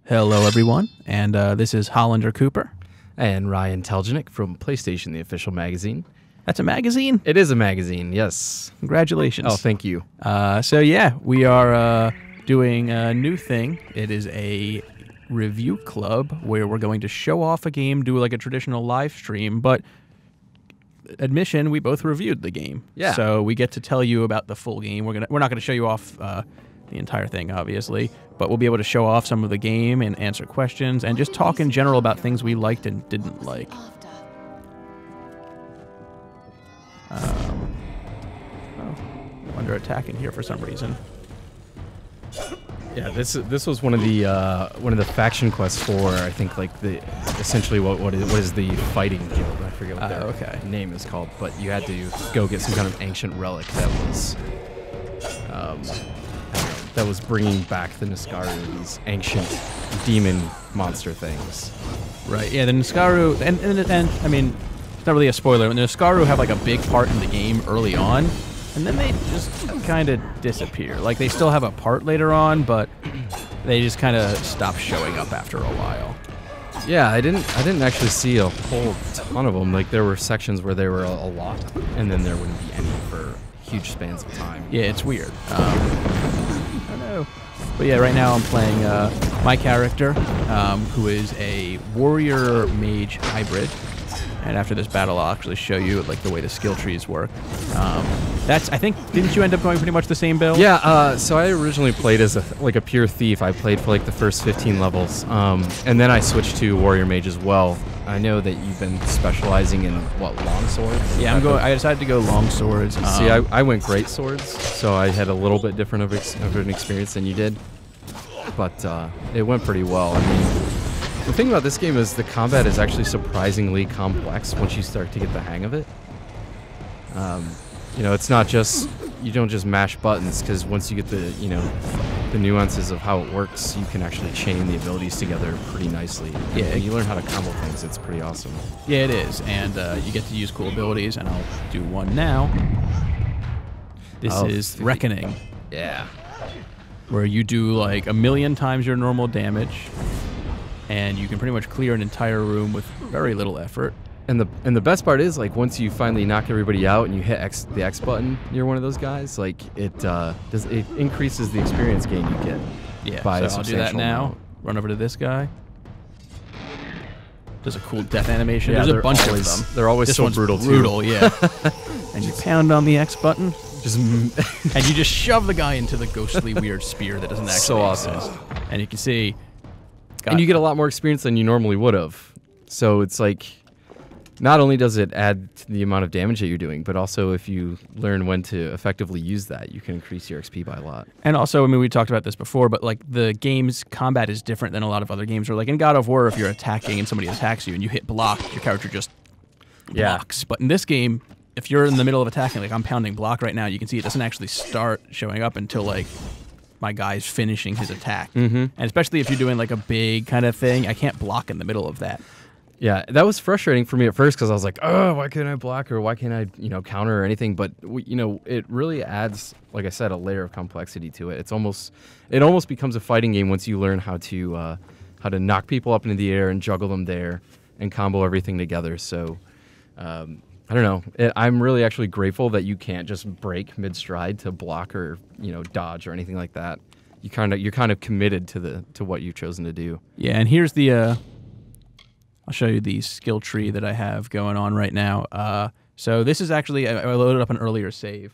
Hello, everyone, and this is Hollander Cooper. And Ryan Taljonick from PlayStation, the official magazine. That's a magazine? It is a magazine, yes. Congratulations. Oh, thank you. So yeah, we are doing a new thing. It is a review club where we're going to show off a game, do like a traditional live stream, but admission, we both reviewed the game. Yeah. So we get to tell you about the full game. We're not gonna show you off the entire thing, obviously, but we'll be able to show off some of the game and answer questions and just talk in general about things we liked and didn't like. Under attack in here for some reason. Yeah, this was one of the faction quests for, I think, like essentially what is the fighting guild? I forget what their name is called, but you had to go get some kind of ancient relic that was bringing back the Niskaru, these ancient demon monster things. Right. Yeah, the Niskaru, and I mean, it's not really a spoiler. The Niskaru have like a big part in the game early on, and then they just kind of disappear. Like they still have a part later on, but they just kind of stop showing up after a while. Yeah, I didn't actually see a whole ton of them. Like there were sections where there were a lot, and then there wouldn't be any for huge spans of time. Yeah, it's weird. I don't know. But yeah, right now I'm playing my character, who is a warrior mage hybrid. And after this battle, I'll actually show you like the way the skill trees work. I think, didn't you end up going pretty much the same build? Yeah, so I originally played as a pure thief. I played for like the first 15 levels, and then I switched to warrior mage as well. I know that you've been specializing in what, long swords? Yeah, I decided to go long swords. See, I went great swords, so I had a little bit different of an experience than you did, but it went pretty well. I mean, the thing about this game is the combat is actually surprisingly complex once you start to get the hang of it. You know, it's not just, you don't just mash buttons, because once you get the nuances of how it works, you can actually chain the abilities together pretty nicely. Yeah, you learn how to combo things. It's pretty awesome. Yeah, it is, and you get to use cool abilities, and I'll do one now. This is Reckoning. Yeah. Where you do like 1,000,000 times your normal damage, and you can pretty much clear an entire room with very little effort. And the best part is, like, once you finally knock everybody out and you hit the X button, you're one of those guys. Like it increases the experience gain you get. Yeah. By so I'll do that now. Amount. Run over to this guy. Does a cool death animation. Yeah, There's a bunch of them. They're always so brutal too. Yeah. And you pound on the X button. And you just shove the guy into the ghostly weird spear that doesn't actually so awesome. exist. And you can see. And you get a lot more experience than you normally would have. So it's like, not only does it add to the amount of damage that you're doing, but also if you learn when to effectively use that, you can increase your XP by a lot. And also, I mean, we talked about this before, but like the game's combat is different than a lot of other games. Where like in God of War, if you're attacking and somebody attacks you and you hit block, your character just blocks. But in this game, if you're in the middle of attacking, like I'm pounding block right now, you can see it doesn't actually start showing up until like my guy's finishing his attack. And especially if you're doing like a big kind of thing, I can't block in the middle of that. Yeah, that was frustrating for me at first because I was like, oh, why can't I block or why can't I, counter or anything? But it really adds, like I said, a layer of complexity to it. It almost becomes a fighting game once you learn how to knock people up into the air and juggle them there and combo everything together. So I don't know. I'm really actually grateful that you can't just break mid-stride to block or dodge or anything like that. You're kind of committed to what you've chosen to do. Yeah, and here's the. I'll show you the skill tree that I have going on right now. So this is actually, I loaded up an earlier save.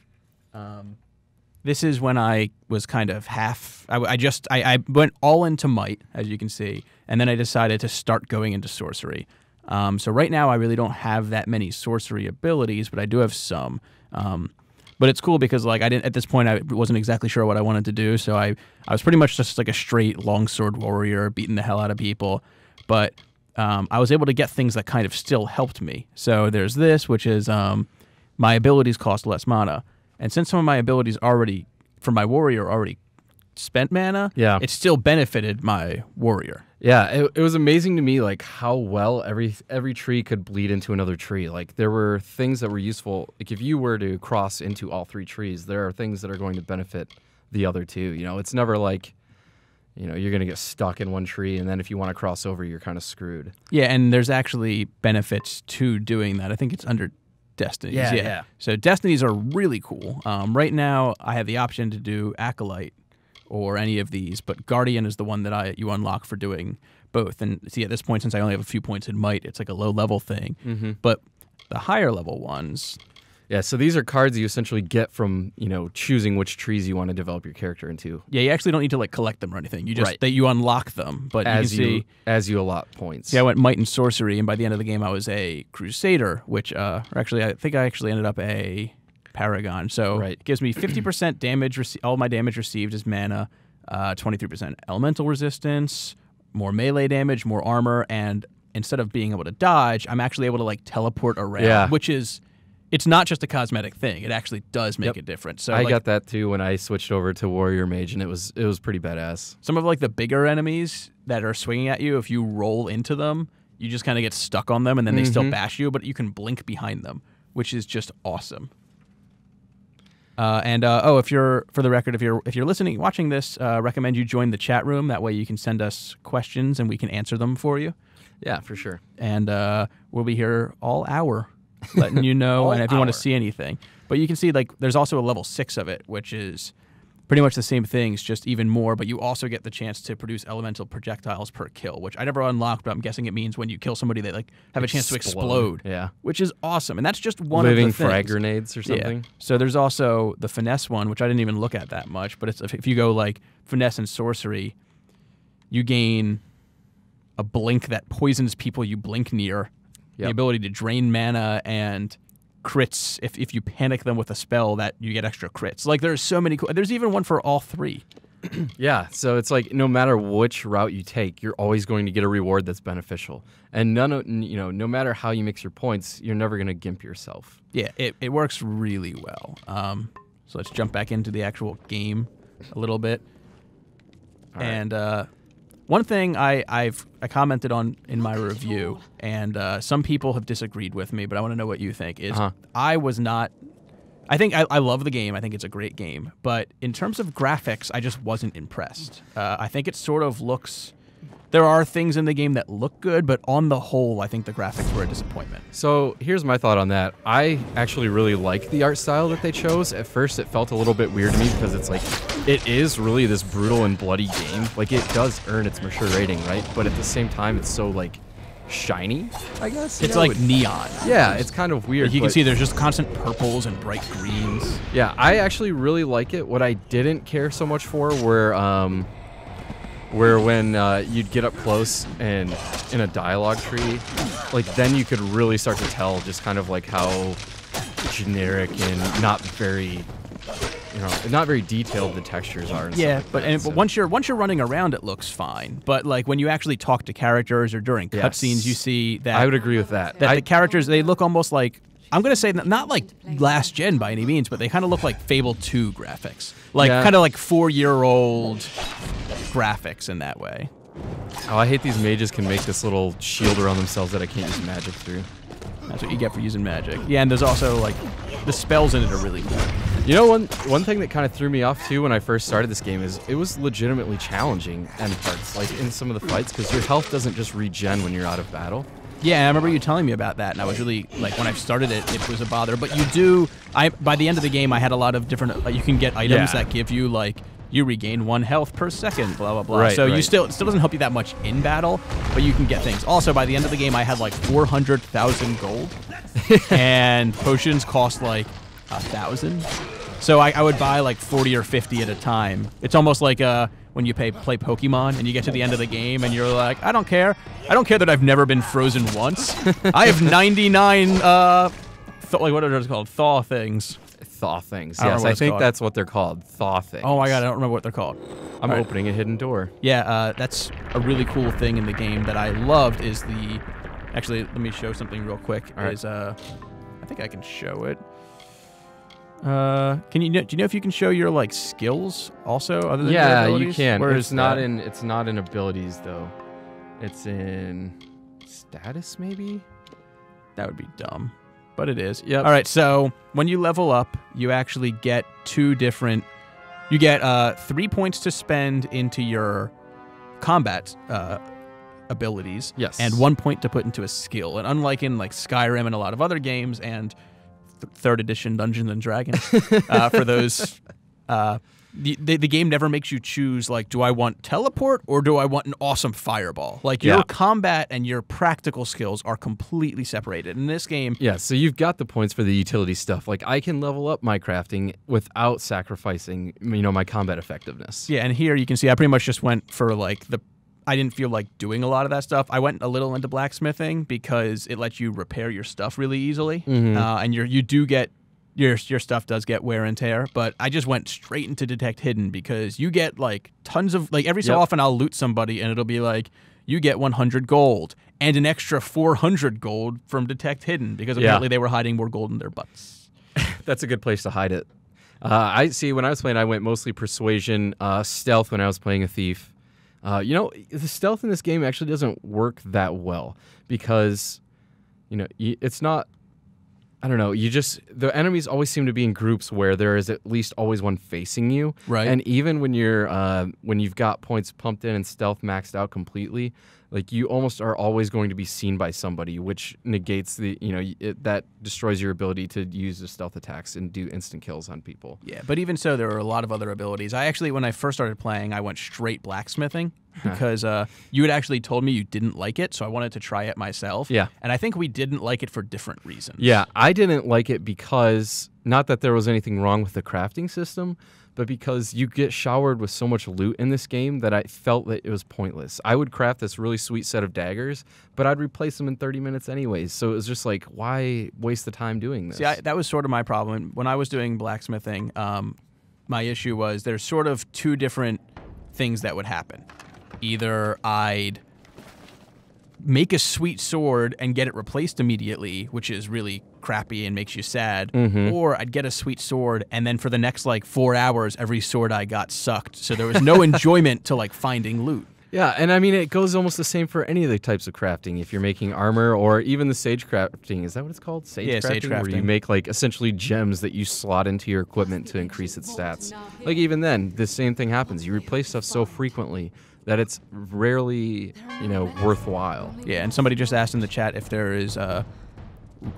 This is when I was kind of half, I went all into might, as you can see, and then I decided to start going into sorcery. So right now I really don't have that many sorcery abilities, but I do have some. But it's cool because like at this point I wasn't exactly sure what I wanted to do, so I was pretty much just like a straight longsword warrior, beating the hell out of people. But I was able to get things that kind of still helped me. So there's this, which is my abilities cost less mana. And since some of my abilities for my warrior already spent mana, it still benefited my warrior. Yeah, it was amazing to me like how well every tree could bleed into another tree. Like there were things that were useful. Like if you were to cross into all three trees, there are things that are going to benefit the other two. It's never like you know, you're going to get stuck in one tree, and then if you want to cross over, you're kind of screwed. Yeah, and there's actually benefits to doing that. I think it's under Destinies. Yeah. So Destinies are really cool. Right now, I have the option to do Acolyte or any of these, but Guardian is the one that you unlock for doing both. And see, at this point, since I only have a few points in Might, it's like a low-level thing. Mm-hmm. But the higher-level ones... Yeah, so these are cards you essentially get from, you know, choosing which trees you want to develop your character into. Yeah, you actually don't need to like collect them or anything. You just Right. you unlock them. But as you allot points. Yeah, I went Might and Sorcery, and by the end of the game, I was a Crusader, which, or actually, I think I actually ended up a Paragon. So Right. it gives me 50% damage. All my damage received is mana, 23% elemental resistance, more melee damage, more armor, and instead of being able to dodge, I'm actually able to like teleport around, which is. It's not just a cosmetic thing. It actually does make a difference. So I got that too when I switched over to Warrior Mage, and it was pretty badass. Some of like the bigger enemies that are swinging at you, if you roll into them, you just kind of get stuck on them, and then they still bash you, but you can blink behind them, which is just awesome. If you're for the record, if you're listening, watching this, recommend you join the chat room. That way you can send us questions and we can answer them for you. Yeah, for sure. And we'll be here all hour. Letting you know, and if you want to see anything. But you can see, like, there's also a level 6 of it, which is pretty much the same things, just even more, but you also get the chance to produce elemental projectiles per kill, which I never unlocked, but I'm guessing it means when you kill somebody, they, like, have a chance to explode. Yeah. Which is awesome, and that's just one Living of the things. frag grenades or something. Yeah. So there's also the Finesse one, which I didn't even look at that much, but it's if you go, like, Finesse and Sorcery, you gain a blink that poisons people you blink near. The ability to drain mana and crits if you panic them with a spell that you get extra crits. Like there's so many cool. There's even one for all three. Yeah, so it's like no matter which route you take, you're always going to get a reward that's beneficial. And no matter how you mix your points, you're never going to gimp yourself. Yeah, it works really well. So let's jump back into the actual game a little bit. All right. And one thing I commented on in my review, and some people have disagreed with me, but I want to know what you think, is I was not... I think I love the game. I think it's a great game. But in terms of graphics, I just wasn't impressed. I think it sort of looks... There are things in the game that look good, but on the whole, I think the graphics were a disappointment. So here's my thought on that. I actually really like the art style that they chose. At first, it felt a little bit weird to me because it's like, it is really this brutal and bloody game. Like, it does earn its mature rating, right? But at the same time, it's so, like, shiny, I guess. It's like neon. Yeah, it's kind of weird. Like you can see there's just constant purples and bright greens. Yeah, I actually really like it. What I didn't care so much for where when you'd get up close and in a dialogue tree, like then you could really start to tell just kind of like how generic and not very detailed the textures are. And yeah, stuff like but once you're running around, it looks fine. But like when you actually talk to characters or during cutscenes, you see that. I would agree with that. That the characters, they look almost like, I'm gonna say not like last gen by any means, but they kind of look like Fable 2 graphics, like kind of like 4-year-old graphics in that way. Oh, I hate these mages can make this little shield around themselves that I can't use magic through. That's what you get for using magic. Yeah, and there's also like the spells in it are really cool. You know, one thing that kind of threw me off too when I first started this game is it was legitimately challenging end parts, like in some of the fights, because your health doesn't just regen when you're out of battle. Yeah, I remember you telling me about that, and I was really, like, when I started it, it was a bother. But by the end of the game, I had a lot of different, you can get items that give you, like, you regain 1 health per second, blah, blah, blah. Right, so it still doesn't help you that much in battle, but you can get things. Also, by the end of the game, I had, like, 400,000 gold, and potions cost, like, 1,000. So I would buy, like, 40 or 50 at a time. It's almost like when you play Pokemon and you get to the end of the game and you're like, I don't care. I don't care that I've never been frozen once. I have 99, what are those called? Thaw things. Thaw things. Yes, I think that's what they're called. Thaw things. Oh my god, I don't remember what they're called. I'm opening a hidden door. Yeah, that's a really cool thing in the game that I loved is the... Actually, let me show something real quick. I think I can show it. Do you know if you can show your like skills also other than your abilities? You can. Where it's not in abilities though. It's in status maybe. That would be dumb, but it is. Yep. All right. So when you level up, you actually get 2 different. You get 3 points to spend into your combat abilities, Yes. and 1 point to put into a skill. And unlike in like Skyrim and a lot of other games and third edition Dungeons and Dragons, for those, the game never makes you choose like, do I want teleport or do I want an awesome fireball? Like your combat and your practical skills are completely separated in this game. Yeah, so you've got the points for the utility stuff. Like I can level up my crafting without sacrificing, my combat effectiveness. Yeah, and here you can see I pretty much just went for like I didn't feel like doing a lot of that stuff. I went a little into blacksmithing because it lets you repair your stuff really easily, and you do get your stuff does get wear and tear. But I just went straight into detect hidden because you get like tons of like every so often I'll loot somebody and it'll be like you get 100 gold and an extra 400 gold from detect hidden because apparently they were hiding more gold in their butts. That's a good place to hide it. I see. When I was playing, I went mostly persuasion, stealth. When I was playing a thief. The stealth in this game actually doesn't work that well because, it's not, I don't know, the enemies always seem to be in groups where there is at least always one facing you. Right. And even when when you've got points pumped in and stealth maxed out completely, like you almost are always going to be seen by somebody, which negates that destroys your ability to use the stealth attacks and do instant kills on people. Yeah, but even so, there are a lot of other abilities. I actually, when I first started playing, I went straight blacksmithing because you had actually told me you didn't like it, so I wanted to try it myself. Yeah. And I think we didn't like it for different reasons. Yeah, I didn't like it because, not that there was anything wrong with the crafting system, but because you get showered with so much loot in this game that I felt that it was pointless. I would craft this really sweet set of daggers, but I'd replace them in 30 minutes anyways. So it was just like, why waste the time doing this? See, that was sort of my problem. When I was doing blacksmithing, my issue was there's sort of two different things that would happen. Either I'd make a sweet sword and get it replaced immediately, which is really crappy and makes you sad, or I'd get a sweet sword and then for the next like 4 hours every sword I got sucked, so there was no enjoyment to like finding loot. Yeah, and I mean it goes almost the same for any of the types of crafting. If you're making armor or even the sage crafting, is that what it's called? Sage crafting, where you make like essentially gems that you slot into your equipment to increase its stats. Like even then, the same thing happens. You replace stuff so frequently that it's rarely, worthwhile. Yeah, and somebody just asked in the chat if there is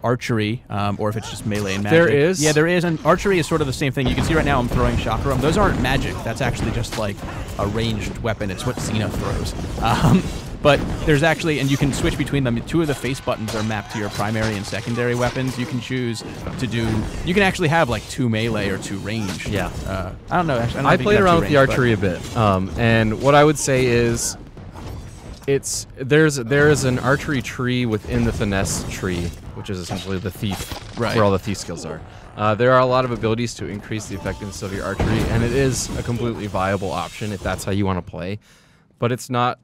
archery or if it's just melee and magic. There is. Yeah, there is, and archery is sort of the same thing. You can see right now I'm throwing chakram. Those aren't magic. That's actually just like a ranged weapon. It's what Xena throws. But there's actually, and you can switch between them. Two of the face buttons are mapped to your primary and secondary weapons. You can choose to do, you can actually have like 2 melee or 2 range. Yeah. I don't know. Actually, I played around with the archery a bit. And what I would say is, there is an archery tree within the finesse tree, which is essentially the thief, where all the thief skills are. There are a lot of abilities to increase the effectiveness of your archery, and it is a completely viable option if that's how you want to play. But it's not,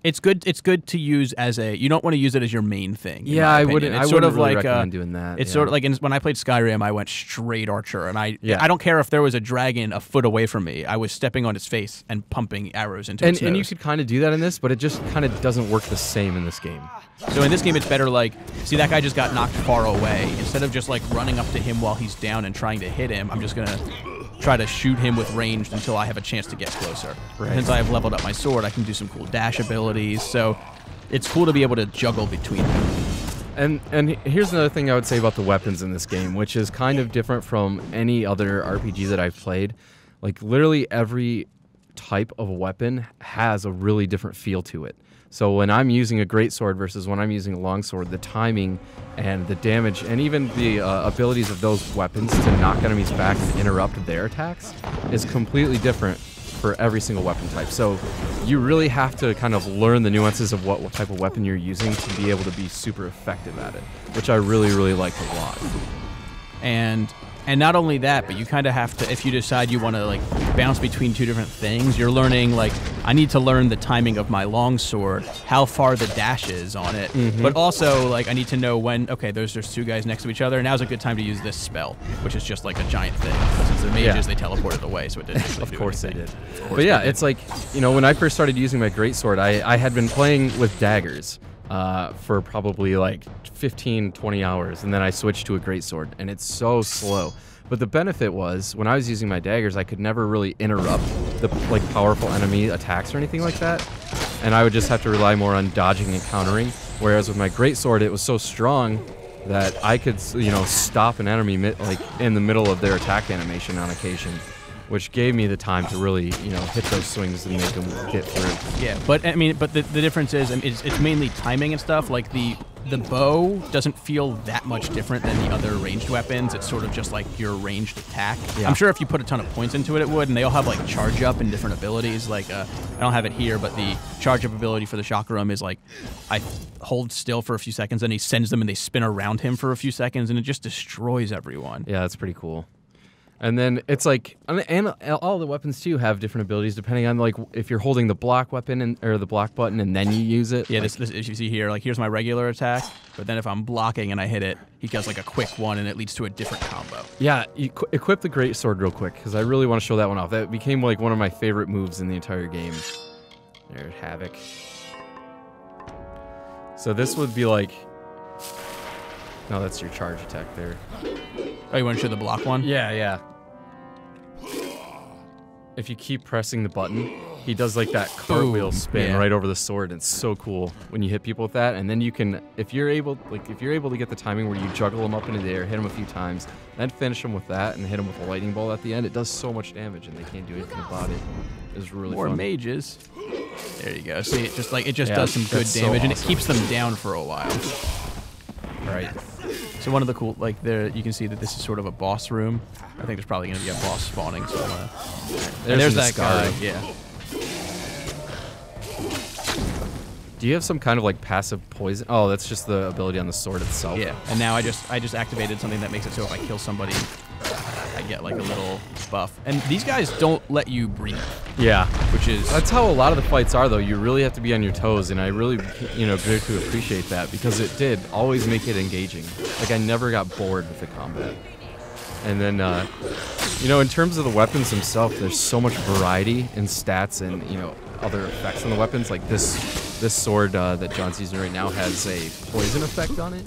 it's good. It's good to use as a. You don't want to use it as your main thing. Yeah, I wouldn't. It's I sort wouldn't of really like recommend doing that. It's sort of like when I played Skyrim, I went straight archer, and I don't care if there was a dragon a foot away from me. I was stepping on its face and pumping arrows into its nose. And you could kind of do that in this, but it just kind of doesn't work the same in this game. So in this game, it's better like, see that guy just got knocked far away. Instead of just like running up to him while he's down and trying to hit him, I'm just gonna try to shoot him with ranged until I have a chance to get closer. Right. Since I have leveled up my sword, I can do some cool dash abilities. So it's cool to be able to juggle between them. And here's another thing I would say about the weapons in this game, which is kind of different from any other RPG that I've played. Like literally every type of weapon has a really different feel to it. So when I'm using a greatsword versus when I'm using a longsword, the timing and the damage and even the abilities of those weapons to knock enemies back and interrupt their attacks is completely different for every single weapon type. So you really have to kind of learn the nuances of what type of weapon you're using to be able to be super effective at it, which I really, really liked a lot. And not only that, but you kind of have to, if you decide you want to like bounce between 2 different things, you're learning like, I need to learn the timing of my longsword, how far the dash is on it, but also like I need to know when, okay, there's 2 guys next to each other, now's a good time to use this spell, which is just like a giant thing. Since they're mages, they teleported away, so it didn't actually Of course they did. But yeah, it's like, when I first started using my greatsword, I had been playing with daggers for probably like 15, 20 hours, and then I switched to a greatsword, and it's so slow. But the benefit was, when I was using my daggers, I could never really interrupt the like powerful enemy attacks or anything like that. And I would just have to rely more on dodging and countering. Whereas with my greatsword, it was so strong that I could, you know, stop an enemy like in the middle of their attack animation on occasion, which gave me the time to really, you know, hit those swings and make them get through. Yeah, but I mean, but the difference is, it's mainly timing and stuff. Like the bow doesn't feel that much different than the other ranged weapons. It's sort of just like your ranged attack. Yeah. I'm sure if you put a ton of points into it, it would, and they all have like charge up and different abilities. Like I don't have it here, but the charge up ability for the chakram is like I hold still for a few seconds, and he sends them, and they spin around him for a few seconds, and it just destroys everyone. Yeah, that's pretty cool. And then it's like, and all the weapons too have different abilities depending on like if you're holding the block weapon or the block button and then you use it. Yeah, like, this if you see here, like here's my regular attack, but then if I'm blocking and I hit it, he does like a quick one and it leads to a different combo. Yeah, you equip the great sword real quick because I really want to show that one off. That became like one of my favorite moves in the entire game. There's Havoc. So this would be like, no, that's your charge attack there. Oh, you want to show the block one? Yeah, yeah. If you keep pressing the button, he does like that cartwheel spin right over the sword. It's so cool when you hit people with that. And then you can, if you're able to get the timing where you juggle them up into the air, hit them a few times, then finish them with that and hit them with a lightning bolt at the end, it does so much damage and they can't do anything about it. It's really More fun. mages. There you go. See, it just does some good damage, and it keeps them down for a while. Right. So one of the cool, like there, you can see that this is sort of a boss room. I think there's probably going to be a boss spawning. So there's that guy. Yeah. Do you have some kind of like passive poison? Oh, that's just the ability on the sword itself. Yeah. And now I just activated something that makes it so if I kill somebody, I get like a little buff. And these guys don't let you breathe. Yeah. Which is... That's how a lot of the fights are, though. You really have to be on your toes, and I really, you know, grew to appreciate that because it did always make it engaging. Like, I never got bored with the combat. And then, you know, in terms of the weapons themselves, there's so much variety in stats and, you know, other effects on the weapons. Like this sword that John's using right now has a poison effect on it.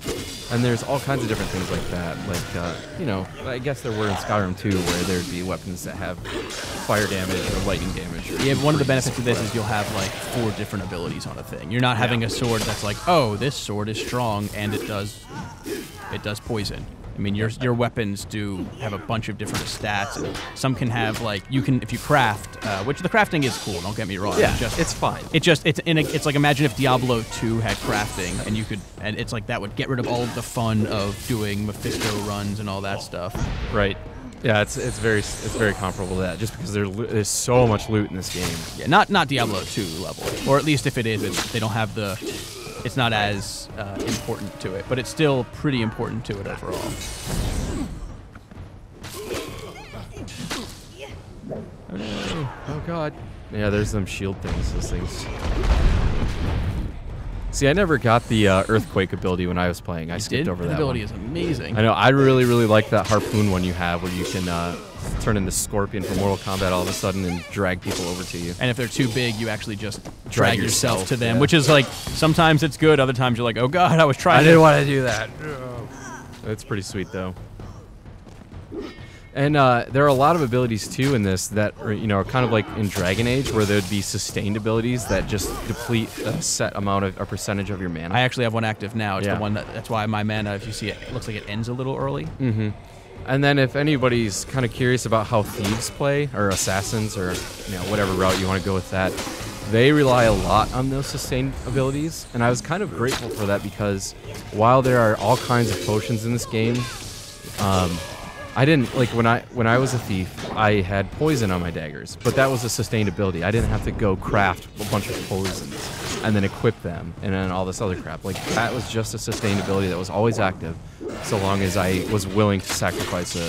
And there's all kinds of different things like that. Like, you know, I guess there were in Skyrim too, where there'd be weapons that have fire damage or lightning damage. Or yeah, one of the benefits of this is you'll have like 4 different abilities on a thing. You're not having a sword that's like, oh, this sword is strong and it does poison. I mean, your weapons do have a bunch of different stats, and some can have like if you craft, which the crafting is cool. Don't get me wrong. Yeah, it's fine. It's like imagine if Diablo 2 had crafting, and it's like that would get rid of all of the fun of doing Mephisto runs and all that stuff. Right. Yeah, it's very comparable to that, just because there's so much loot in this game. Yeah, not Diablo 2 level, or at least if it is, they don't have the. It's not as important to it, but it's still pretty important to it overall. Oh god. Yeah, there's them shield things, those things. See, I never got the earthquake ability when I was playing. I skipped over that one. The ability is amazing. I know. I really like that harpoon one you have, where you can turn into Scorpion from Mortal Kombat all of a sudden and drag people over to you. And if they're too big, you actually just drag yourself to them, which is like, sometimes it's good, other times you're like, oh god, I was trying I didn't want to do that. It's pretty sweet, though. And there are a lot of abilities, too, in this that are kind of like in Dragon Age, where there'd be sustained abilities that just deplete a set amount of a percentage of your mana. I actually have one active now. It's the one that's why my mana, if you see it, it looks like it ends a little early. Mm-hmm. And then if anybody's kind of curious about how thieves play, or assassins, or whatever route you want to go with that, they rely a lot on those sustained abilities. And I was kind of grateful for that because while there are all kinds of potions in this game, I didn't like when I was a thief, I had poison on my daggers, but that was a sustained ability. I didn't have to go craft a bunch of poisons and then equip them and then all this other crap. Like that was just a sustained ability that was always active, so long as I was willing to sacrifice a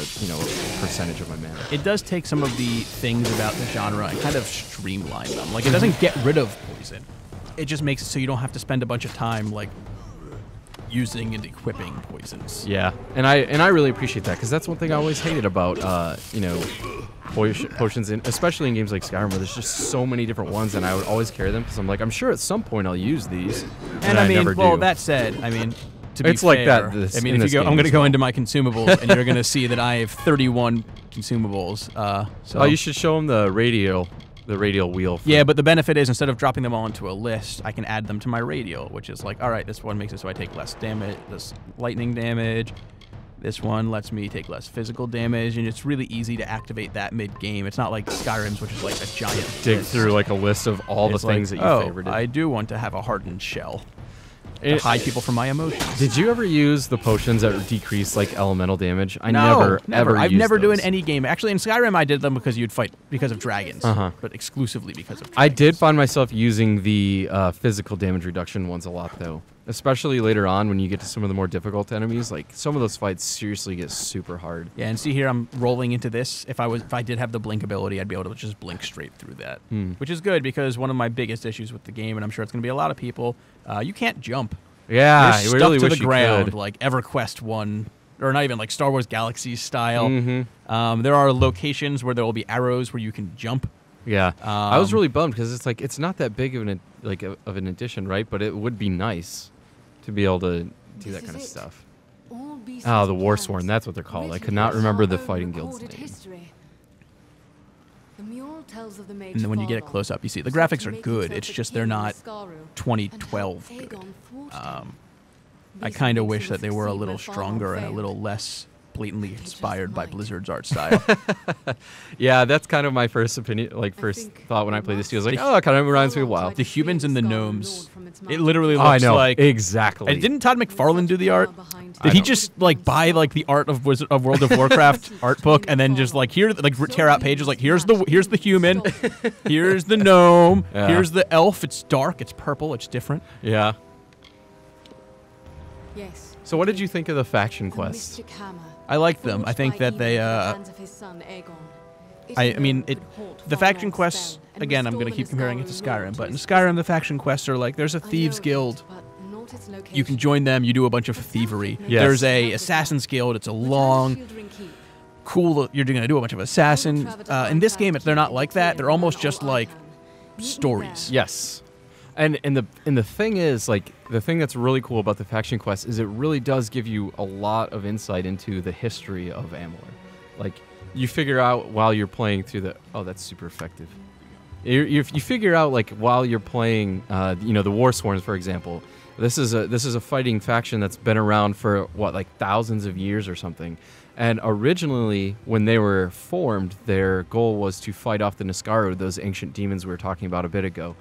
percentage of my mana. It does take some of the things about the genre and kind of streamline them. Like it doesn't get rid of poison. It just makes it so you don't have to spend a bunch of time like using and equipping poisons. Yeah, and I really appreciate that because that's one thing I always hated about potions, especially in games like Skyrim, where there's just so many different ones, and I would always carry them because I'm like, I'm sure at some point I'll use these, and I mean, never well, do. that said, I mean, to be It's like fair, that I mean, if you go, I'm going to go into my consumables, and you're going to see that I have 31 consumables. So Oh, you should show them the radial wheel. yeah, but the benefit is instead of dropping them all into a list, I can add them to my radial, which is like, all right, this one makes it so I take less damage, less lightning damage. This one lets me take less physical damage, and it's really easy to activate that mid-game. It's not like Skyrim's, which is like a giant dig list. through like a list of all the It's like, things that you oh, favorited. I do want to have a hardened shell to hide people from my emotions. Did you ever use the potions that decrease like elemental damage? I No, never I've used never those. done any game. Actually, in Skyrim, I did them because you'd fight because of dragons, Uh-huh. but exclusively because of dragons. I did find myself using the physical damage reduction ones a lot, though. Especially later on when you get to some of the more difficult enemies. Like, some of those fights seriously get super hard. Yeah, and see here, I'm rolling into this. If I did have the blink ability, I'd be able to just blink straight through that, which is good because one of my biggest issues with the game, and I'm sure it's going to be a lot of people, you can't jump. Yeah, You're I stuck really to wish the you ground, could. like EverQuest 1, or not even like Star Wars Galaxy style. Mm-hmm. There are locations where there will be arrows where you can jump. Yeah, I was really bummed because it's like it's not that big of an addition, right? But it would be nice to be able to do that kind of stuff. Oh, the Warsworn, that's what they're called. I could not remember the fighting guild's name. And then when you get it close up, you see the graphics are good. It's just they're not 2012 good. I kind of wish that they were a little stronger and a little less blatantly inspired by Blizzard's art style. Yeah, that's kind of my first opinion, like first thought when I played this too. I was like, oh, it kind of reminds me of WoW. The humans and the gnomes, it literally Oh, I looks know, like exactly. And didn't Todd McFarlane do the art? Did he just like buy like the art of World of Warcraft art book and then just like tear out pages like here's the human, here's the gnome, Yeah. here's the elf. It's dark, it's purple, it's different. Yeah. Yes. So what did you think of the faction quests? I like them. I think that they I mean the faction quests again. I'm gonna keep comparing it to Skyrim, but in Skyrim the faction quests are like there's a thieves guild. You can join them. You do a bunch of thievery. Yes. There's a Assassin's Guild. It's a long, cool. You're going to do a bunch of assassin. In this game, they're not like that. They're almost just like stories. Yes. And the thing is, like, the thing that's really cool about the faction quest is it really does give you a lot of insight into the history of Amalur. Like, you figure out while you're playing through the... Oh, that's super effective. You figure out, like, while you're playing, the Warsworns, for example. This is a fighting faction that's been around for, what, like thousands of years or something. And originally, when they were formed, their goal was to fight off the Niskaru, those ancient demons we were talking about a bit ago.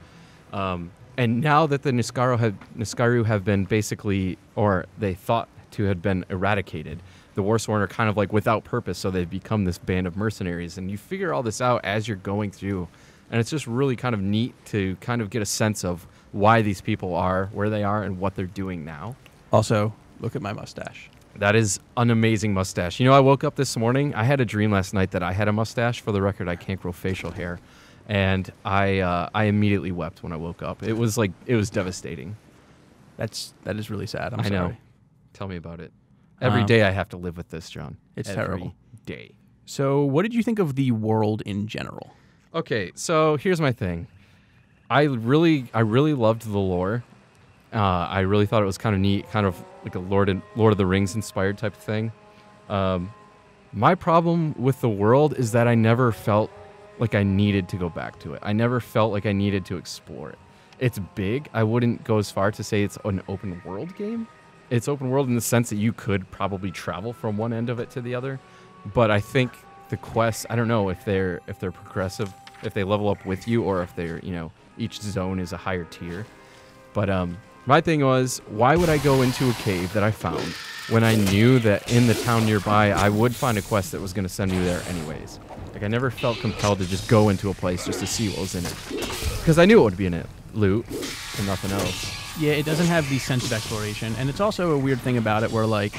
And now that the Niskaru have been basically, or they thought to have been eradicated, the Warsworn are kind of like without purpose, so they've become this band of mercenaries. And you figure all this out as you're going through. And it's just really kind of neat to kind of get a sense of why these people are where they are and what they're doing now. Also, look at my mustache. That is an amazing mustache. You know, I woke up this morning. I had a dream last night that I had a mustache. For the record, I can't grow facial hair. And I immediately wept when I woke up. It was devastating. That is really sad. I sorry. know. Tell me about it. Every day I have to live with this, John. It's Every terrible. day. So, what did you think of the world in general? Okay, so here's my thing. I really loved the lore. I really thought it was kind of neat, kind of like a Lord of the Rings inspired type of thing. My problem with the world is that I never felt like I needed to go back to it. I never felt like I needed to explore it. It's big. I wouldn't go as far to say it's an open world game. It's open world in the sense that you could probably travel from one end of it to the other. But I think the quests, I don't know if they're progressive, if they level up with you, or if they're, each zone is a higher tier. But my thing was, why would I go into a cave that I found when I knew that in the town nearby I would find a quest that was going to send me there anyways? Like, I never felt compelled to just go into a place just to see what was in it. Because I knew it would be in it. Loot and nothing else. Yeah, it doesn't have the sense of exploration, and it's also a weird thing about it where, like,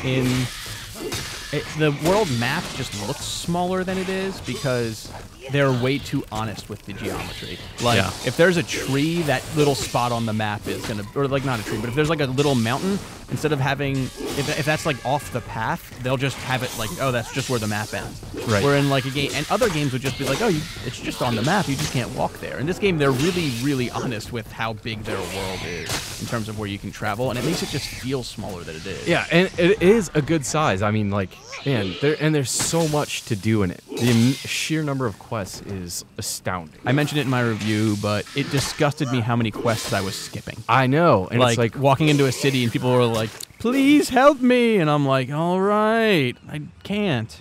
the world map just looks smaller than it is because they're way too honest with the geometry. Like, if there's a tree, that little spot on the map is gonna, or like not a tree, but if there's like a little mountain, instead of having, if that's like off the path, they'll just have it like, oh, that's just where the map ends. Right. Where in like a game, and other games would just be like, oh, it's just on the map, you just can't walk there. In this game, they're really, really honest with how big their world is in terms of where you can travel, and it makes it just feel smaller than it is. Yeah, and it is a good size. I mean, like, man, there's so much to do in it. The sheer number of quests is astounding. I mentioned it in my review, but it disgusted me how many quests I was skipping. I know, and Like, it's like, walking into a city and people were like, please help me, and I'm like, all right, I can't.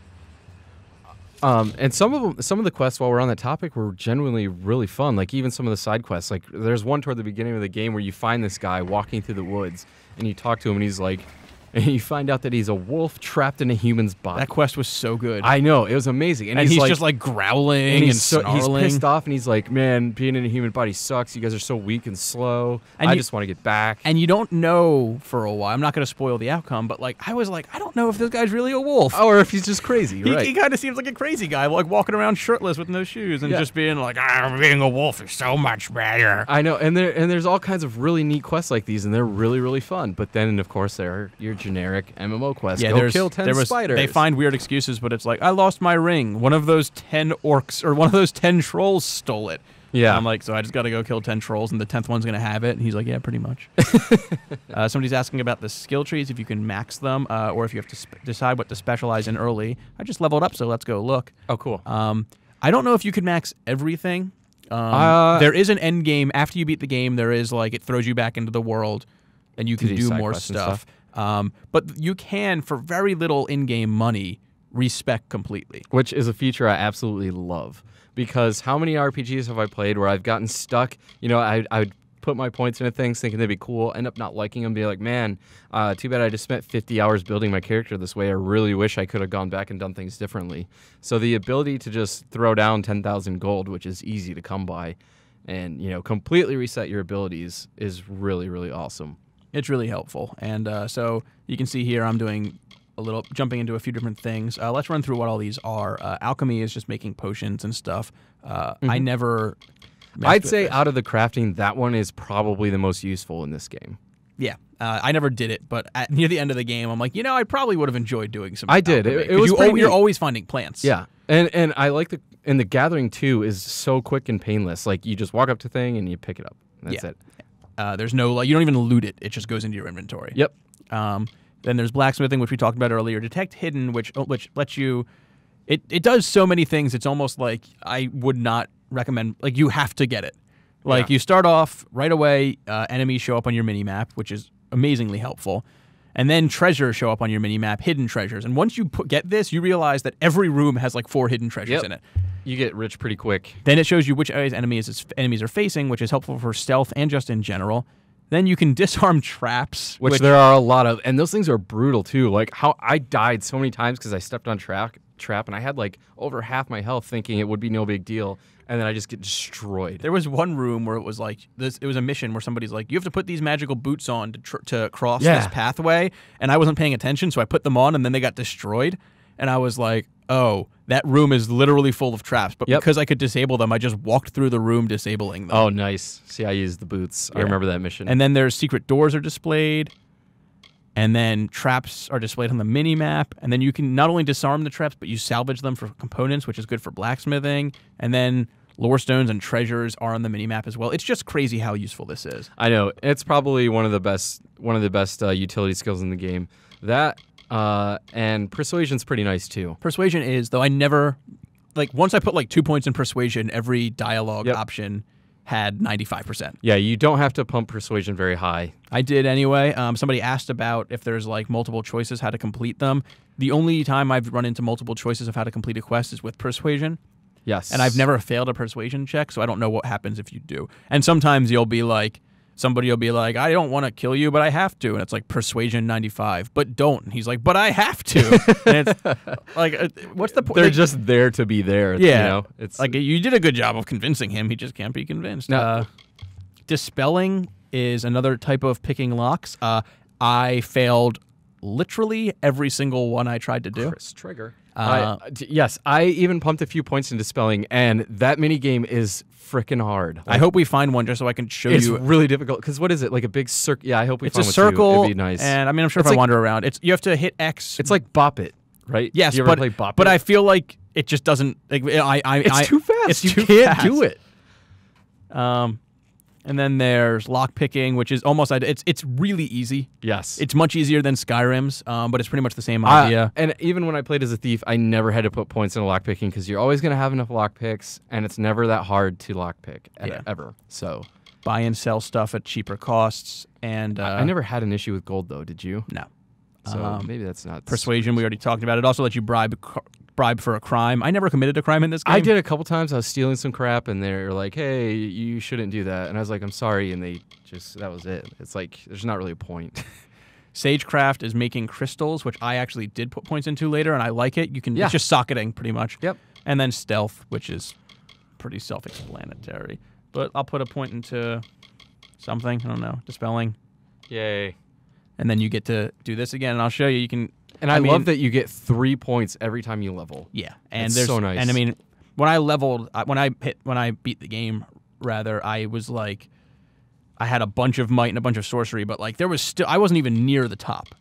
and some of the quests, while we're on that topic, were genuinely really fun. Like even some of the side quests. Like there's one toward the beginning of the game where you find this guy walking through the woods, and you talk to him, and he's like, and you find out that he's a wolf trapped in a human's body. That quest was so good. I know, it was amazing. And he's just like growling and snarling. He's pissed off, and he's like, man, being in a human body sucks. You guys are so weak and slow. And I just want to get back. And you don't know for a while. I'm not going to spoil the outcome, but like I was like, I don't know if this guy's really a wolf. Or if he's just crazy, right? He kind of seems like a crazy guy, like walking around shirtless with no shoes and just being like, being a wolf is so much better. I know, and there's all kinds of really neat quests like these, and they're really, really fun. But then, of course, there are your generic MMO quest. Yeah, Go kill 10 spiders. They find weird excuses, but it's like, I lost my ring. One of those 10 orcs or one of those 10 trolls stole it. Yeah. And I'm like, so I just got to go kill 10 trolls, and the 10th one's going to have it. And he's like, yeah, pretty much. Somebody's asking about the skill trees, if you can max them, or if you have to decide what to specialize in early. I just leveled up, so let's go look. Oh, cool. I don't know if you could max everything. There is an end game. After you beat the game, there is like, it throws you back into the world, and you can do more stuff. But you can, for very little in-game money, respec completely. Which is a feature I absolutely love. Because how many RPGs have I played where I've gotten stuck? You know, I would put my points into things thinking they'd be cool, end up not liking them, be like, man, too bad I just spent 50 hours building my character this way. I really wish I could have gone back and done things differently. So the ability to just throw down 10,000 gold, which is easy to come by, and, you know, completely reset your abilities is really, really awesome. It's really helpful. And so you can see here I'm doing a little, jumping into a few different things. Let's run through what all these are. Alchemy is just making potions and stuff. I never... I'd say out of the crafting, that one is probably the most useful in this game. Yeah. I never did it, but near the end of the game, I'm like, you know, I probably would have enjoyed doing some I did. alchemy. It was pretty neat. You're always finding plants. Yeah. And I like the gathering, too, is so quick and painless. Like, you just walk up to a thing and you pick it up. That's it. There's no, like, you don't even loot it. It just goes into your inventory. Yep. Then there's blacksmithing, which we talked about earlier. Detect hidden, which lets you... It does so many things, it's almost like I would not recommend... Like, you have to get it. Like, you start off, right away, enemies show up on your mini-map, which is amazingly helpful. And then treasures show up on your mini-map, hidden treasures. And once you get this, you realize that every room has, like, 4 hidden treasures in it. You get rich pretty quick. Then it shows you which areas enemies are facing, which is helpful for stealth and just in general. Then you can disarm traps. Which there are a lot of. And those things are brutal, too. Like, how I died so many times because I stepped on trap, and I had, like, over half my health thinking it would be no big deal. And then I just get destroyed. There was one room where it was like this. It was a mission where somebody's like, "You have to put these magical boots on to cross this pathway." And I wasn't paying attention, so I put them on, and then they got destroyed. And I was like, "Oh, that room is literally full of traps." But because I could disable them, I just walked through the room disabling them. Oh, nice. See, I used the boots. I remember that mission. And then there's secret doors are displayed. And then traps are displayed on the mini-map. And then you can not only disarm the traps, but you salvage them for components, which is good for blacksmithing. And then lore stones and treasures are on the mini-map as well. It's just crazy how useful this is. I know. It's probably one of the best utility skills in the game. That and persuasion's pretty nice too. Persuasion is, though I never... Like, once I put, like, 2 points in persuasion, every dialogue option had 95%. Yeah, you don't have to pump persuasion very high. I did anyway. Somebody asked about if there's, like, multiple choices, how to complete them. The only time I've run into multiple choices of how to complete a quest is with persuasion. Yes. And I've never failed a persuasion check, so I don't know what happens if you do. And sometimes you'll be like, somebody will be like, I don't want to kill you, but I have to. And it's like, persuasion 95, but don't. And he's like, but I have to. And it's like, what's the point? They're just there to be there. Yeah. You know? It's like, you did a good job of convincing him. He just can't be convinced. No. Dispelling is another type of picking locks. I failed literally every single one I tried to do. Chris Trigger. Yes, I even pumped a few points into spelling, and that mini game is freaking hard. Like, I hope we find one just so I can show it's you. It's really difficult because what is it, like a big circle? Yeah, I hope we It's find a one circle, too. It'd be nice. and I mean, I'm sure It's if I like, wander around, you have to hit X. It's like Bop It, right? Yes, Do you ever play Bop It? But I feel like it just doesn't. Like, it's too fast. You can't do it. And then there's lock picking, which is almost it's really easy. Yes, it's much easier than Skyrim's, but it's pretty much the same idea. And even when I played as a thief, I never had to put points into lock picking because you're always going to have enough lock picks, and it's never that hard to lock pick ever. So buy and sell stuff at cheaper costs, and I never had an issue with gold though. Did you? No. So maybe that's not persuasion. We already talked about it. Also lets you bribe for a crime. I never committed a crime in this game. I did a couple times. I was stealing some crap, and they're like, "Hey, you shouldn't do that." And I was like, "I'm sorry," and they that was it. It's like there's not really a point. Sagecraft is making crystals, which I actually did put points into later, and I like it. You can it's just socketing pretty much. Yep. And then stealth, which is pretty self-explanatory. But I'll put a point into something. I don't know, dispelling. Yay. And then you get to do this again, and I'll show you. You can. And I love that you get 3 points every time you level. Yeah, and it's there's so nice. And I mean, when I beat the game, rather, I was like, I had a bunch of might and a bunch of sorcery, but like there was still, I wasn't even near the top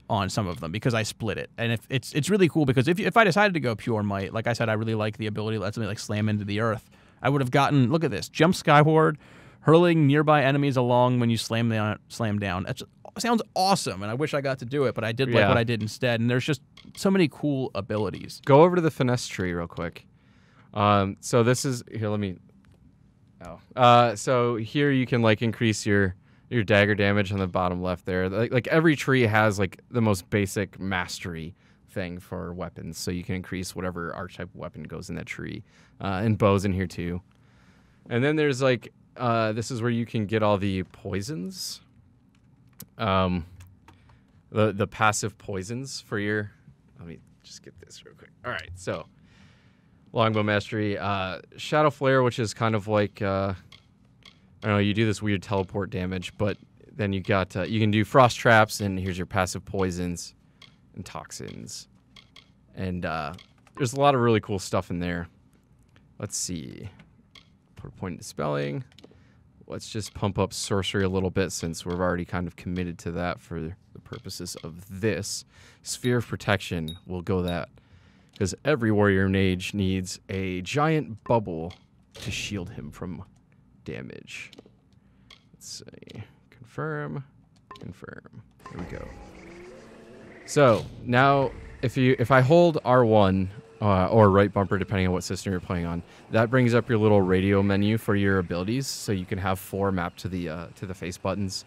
on some of them because I split it. And if it's really cool because if I decided to go pure might, like I said, I really like the ability to let something like slam into the earth. I would have gotten, look at this, jump skyward, hurling nearby enemies along when you slam down. That sounds awesome, and I wish I got to do it, but I did like what I did instead. And there's just so many cool abilities. Go over to the finesse tree real quick. So this is here. Let me. So here you can like increase your dagger damage on the bottom left there. Like every tree has like the most basic mastery thing for weapons, so you can increase whatever archetype weapon goes in that tree, and bows in here too. And then there's like this is where you can get all the poisons. The passive poisons for your. Let me just get this real quick. All right, so longbow mastery, shadow flare, which is kind of like I don't know, you do this weird teleport damage, but then you got you can do frost traps, and here's your passive poisons and toxins, and there's a lot of really cool stuff in there. Let's see, put a point into spelling. Let's just pump up sorcery a little bit since we've already kind of committed to that for the purposes of this. Sphere of Protection, we'll go that. Because every warrior mage needs a giant bubble to shield him from damage. Let's see. Confirm. Confirm. There we go. So, now if I hold R1 or right bumper, depending on what system you're playing on, that brings up your little radio menu for your abilities, so you can have 4 mapped to the face buttons.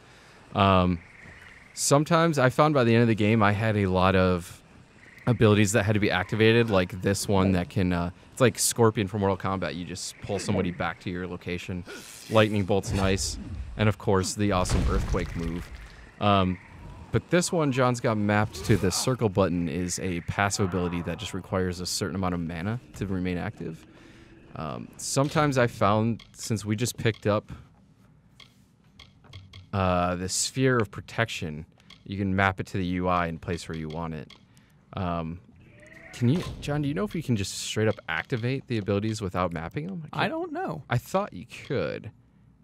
Sometimes I found by the end of the game I had a lot of abilities that had to be activated, like this one that can it's like Scorpion from Mortal Kombat. You just pull somebody back to your location. Lightning bolt's nice, and of course the awesome earthquake move. But this one John's got mapped to the circle button is a passive ability that just requires a certain amount of mana to remain active. Sometimes I found, since we just picked up the Sphere of Protection, you can map it to the UI and place where you want it. John, do you know if you can just straight up activate the abilities without mapping them? I don't know. I thought you could.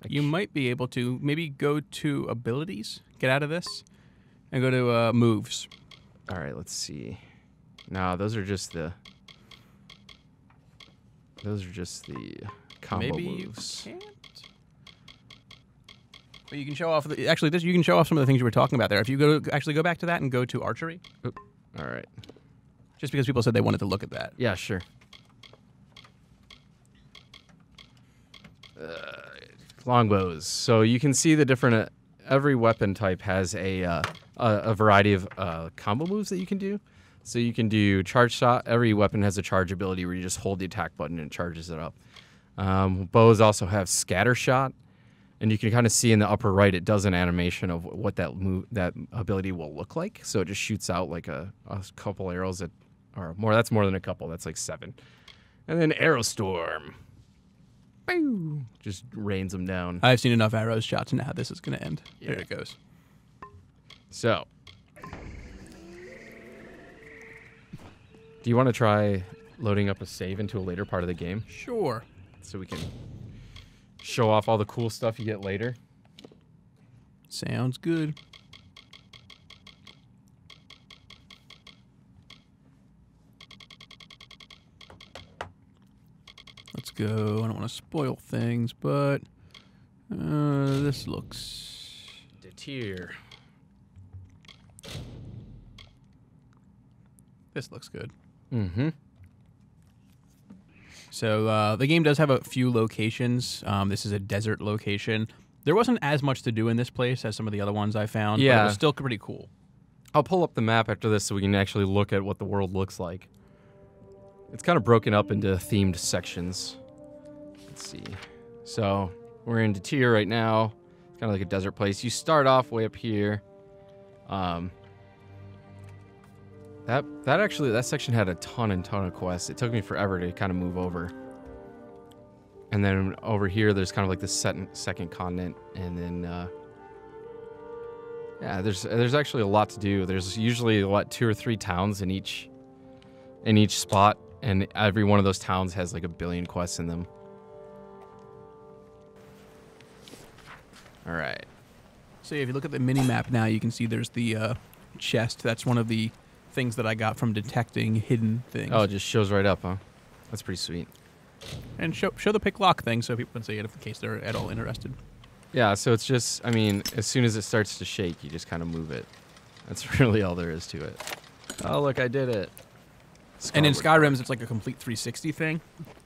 You might be able to. Maybe go to abilities, get out of this, and go to moves. All right, let's see. No, those are just the combo moves. You can't. But you can show off. You can show off some of the things you were talking about there. If you go back to that and go to archery. Oop. All right. Just because people said they wanted to look at that. Yeah, sure. Longbows. So you can see the different. Every weapon type has a variety of combo moves that you can do. So you can do charge shot. Every weapon has a charge ability where you just hold the attack button and it charges it up. Bows also have scatter shot, and you can kind of see in the upper right it does an animation of what that ability will look like. So it just shoots out like a couple arrows or more. That's more than a couple. That's like 7. And then Arrow Storm. Boo! Just rains them down. I've seen enough arrow shots to know how this is going to end. Yeah. There it goes. So, Do you want to try loading up a save into a later part of the game? Sure. So we can show off all the cool stuff you get later. Sounds good. Let's go. I don't want to spoil things, but this looks... Deter. This looks good. Mm-hmm. So the game does have a few locations. This is a desert location. There wasn't as much to do in this place as some of the other ones I found, but it was still pretty cool. I'll pull up the map after this so we can actually look at what the world looks like. It's kind of broken up into themed sections. Let's see. So we're in Detir right now. It's kind of like a desert place. You start off way up here. That section had a ton of quests. It took me forever to kind of move over. And then over here, there's kind of like the second continent, and then yeah, there's actually a lot to do. There's usually 2 or 3 towns in each spot, and every one of those towns has like 1 billion quests in them. All right. So if you look at the mini map now, you can see there's the chest. That's one of the things that I got from detecting hidden things. Oh, it just shows right up, huh? That's pretty sweet. And show the pick lock thing so people can see it in case they're at all interested. Yeah, so it's just, I mean, as soon as it starts to shake, you just kind of move it. That's really all there is to it. Oh, look, I did it. And in Skyrim, it's like a complete 360 thing.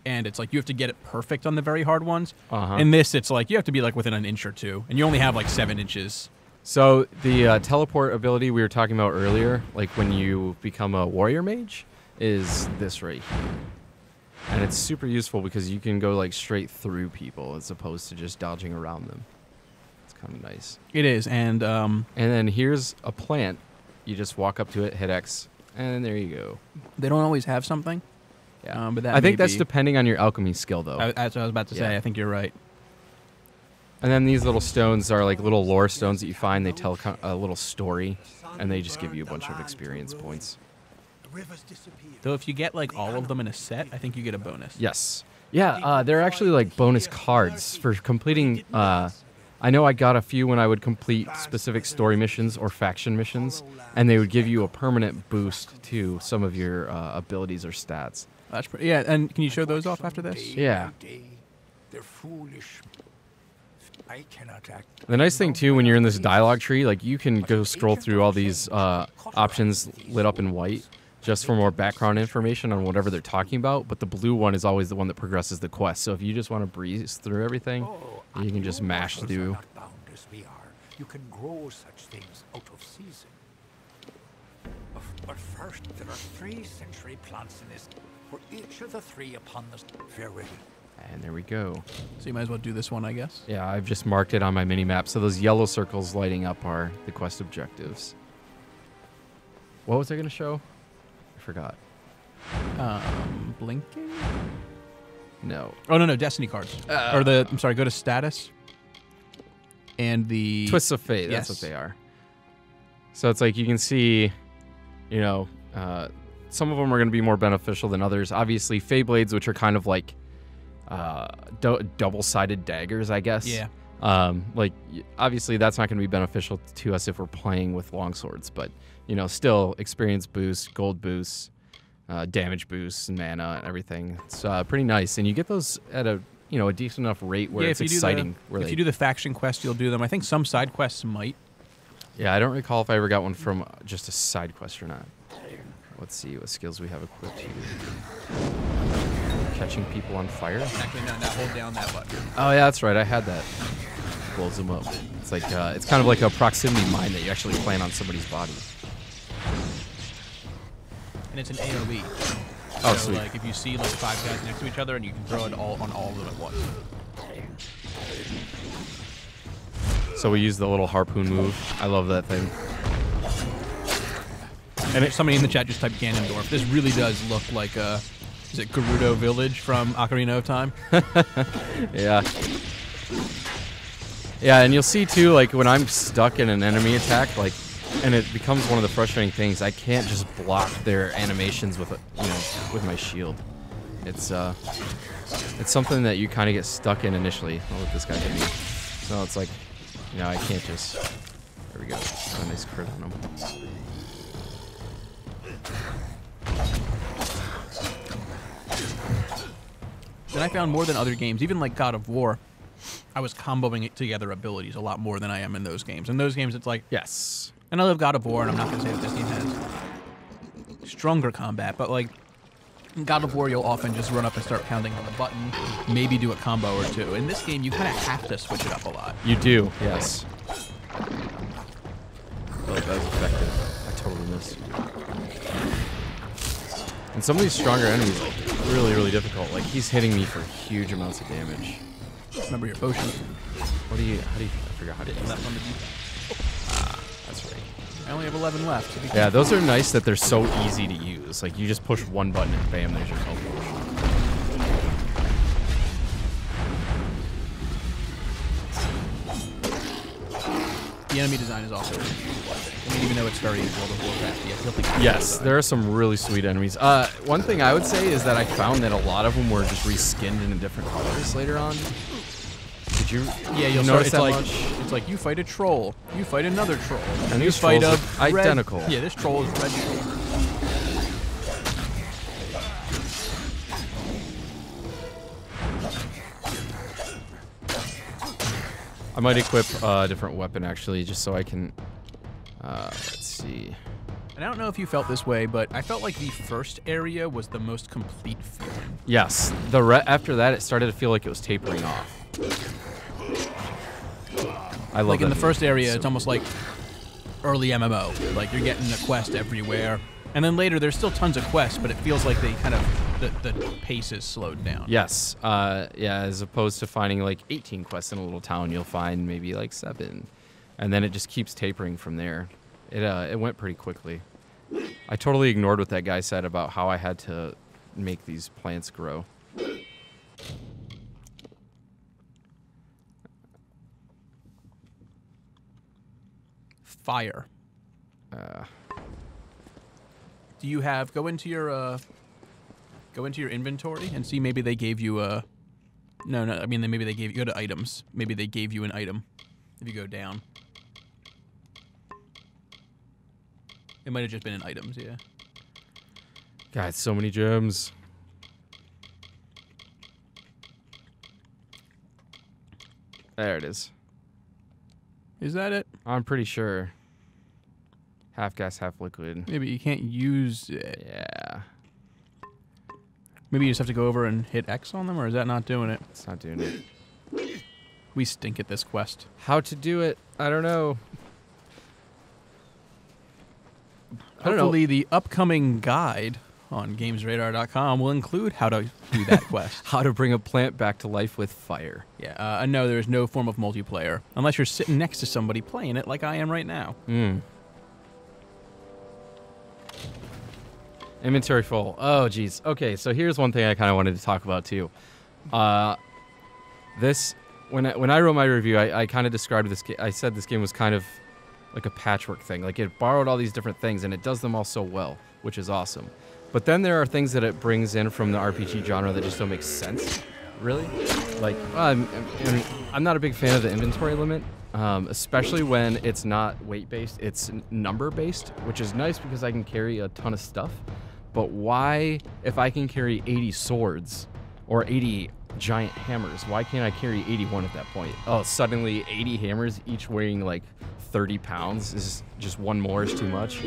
And it's like you have to get it perfect on the very hard ones. In this, it's like you have to be like within an inch or two. And you only have like 7 inches. So the teleport ability we were talking about earlier, like when you become a warrior mage, is this right here. And it's super useful because you can go like straight through people as opposed to just dodging around them. It's kind of nice. It is, and then here's a plant. You just walk up to it, hit X, and there you go. They don't always have something. Yeah, but that I think that's depending on your alchemy skill, though. That's what I was about to say. I think you're right. And then these little stones are like little lore stones that you find. They tell a little story, and they just give you a bunch of experience points. Though if you get like all of them in a set, I think you get a bonus. Yes. Yeah, they're actually like bonus cards for completing. I know I got a few when I would complete specific story missions or faction missions, and they would give you a permanent boost to some of your abilities or stats. That's pretty, yeah, and can you show those off after this? Yeah. They're foolish. I cannot act. The nice thing too, when you're in this dialogue tree, like you can go scroll through all these options lit up in white, just for more background information on whatever they're talking about, but the blue one is always the one that progresses the quest. So if you just want to breeze through everything, you can just mash through. You can grow such things out of season. But first, there are 3 century plants in this, for each of the 3 upon this. Farewell. And there we go. So you might as well do this one, I guess. Yeah, I've just marked it on my mini-map, so those yellow circles lighting up are the quest objectives. What was I going to show? I forgot. Blinking? No. Oh, no, Destiny cards. I'm sorry, go to status. And the... Twists of Fate, that's what they are. So it's like you can see, you know, some of them are going to be more beneficial than others. Obviously, Fey Blades, which are kind of like double-sided daggers, I guess. Yeah. Like, obviously, that's not going to be beneficial to us if we're playing with longswords, but, you know, still, experience boosts, gold boosts, damage boosts, and mana and everything. It's pretty nice, and you get those at a decent enough rate where it's exciting. If you do the faction quest, you'll do them. I think some side quests might. Yeah, I don't recall if I ever got one from just a side quest or not. Let's see what skills we have equipped here. Catching people on fire? Actually, no, hold down that button. Oh, yeah, that's right. I had that. Blows them up. It's like it's kind of like a proximity mine that you actually plant on somebody's body. And it's an AoE. Oh, so, sweet. like, if you see like 5 guys next to each other, and you can throw it all on all of them at once. So we use the little harpoon move. I love that thing. And if somebody in the chat just typed Ganondorf. This really does look like is it Gerudo Village from Ocarina of Time? Yeah. Yeah, and you'll see too, like when I'm stuck in an enemy attack, like and it becomes one of the frustrating things. I can't just block their animations with with my shield. It's something that you kind of get stuck in initially. I'll let this guy hit me. So it's like, I can't just. There we go. A nice crit on him. And I found more than other games, even like God of War, I was comboing it together abilities a lot more than I am in those games. In those games, it's like, Yes. and I love God of War, and I'm not going to say that this game has stronger combat, but like in God of War, you'll often just run up and start pounding on the button, maybe do a combo or two. In this game, you kind of have to switch it up a lot. You do, yes. Oh, that was effective. I totally missed. And some of these stronger enemies are really, really difficult. Like, he's hitting me for huge amounts of damage. Remember your potion. How do you, I forgot how to use that. On the deep. That's right. I only have 11 left. So Yeah, those are nice that they're so easy to use. Like, you just push one button and bam, there's your health potion. The enemy design is also really beautiful, I think. I mean, even though it's very World of Warcraft, I feel like Yes, there are some really sweet enemies. One thing I would say is that I found that a lot of them were just reskinned in different colors later on. Did you? Yeah, you'll notice that like, much? It's like you fight a troll, you fight another troll, And you these fight trolls a look red, identical. Yeah, this troll is red. I might equip a different weapon actually, just so I can. Let's see. And I don't know if you felt this way, but I felt like the first area was the most complete feeling. Yes, after that it started to feel like it was tapering off. I love Like in that the first feeling. area, it's almost like early MMO. Like you're getting a quest everywhere, and then later there's still tons of quests, but it feels like they kind of the pace is slowed down. Yes, yeah, as opposed to finding like 18 quests in a little town, you'll find maybe like 7. And then it just keeps tapering from there. It went pretty quickly. I totally ignored what that guy said about how I had to make these plants grow. Fire. Do you have go into your inventory and see maybe they gave you a no I mean maybe they gave you go to items, maybe they gave you an item if you go down. It might have just been in items, yeah. God, so many gems. There it is. Is that it? I'm pretty sure. Half gas, half liquid. Maybe you can't use it. Yeah. Maybe you just have to go over and hit X on them, or is that not doing it? It's not doing it. We stink at this quest. How to do it? I don't know. I don't know. Hopefully the upcoming guide on GamesRadar.com will include how to do that quest. How to bring a plant back to life with fire. Yeah, no, there is no form of multiplayer, unless you're sitting next to somebody playing it like I am right now. Inventory full. Oh, geez. Okay, so here's one thing I kind of wanted to talk about, too. When I wrote my review, I kind of described this game. I said this game was kind of like a patchwork thing. Like, it borrowed all these different things, and it does them all so well, which is awesome. But then there are things that it brings in from the RPG genre that just don't make sense, really. Like, I'm not a big fan of the inventory limit, especially when it's not weight-based, it's number-based, which is nice because I can carry a ton of stuff. But why, if I can carry 80 swords or 80 giant hammers, why can't I carry 81 at that point? Oh, suddenly 80 hammers, each weighing like 30 pounds, is just one more is too much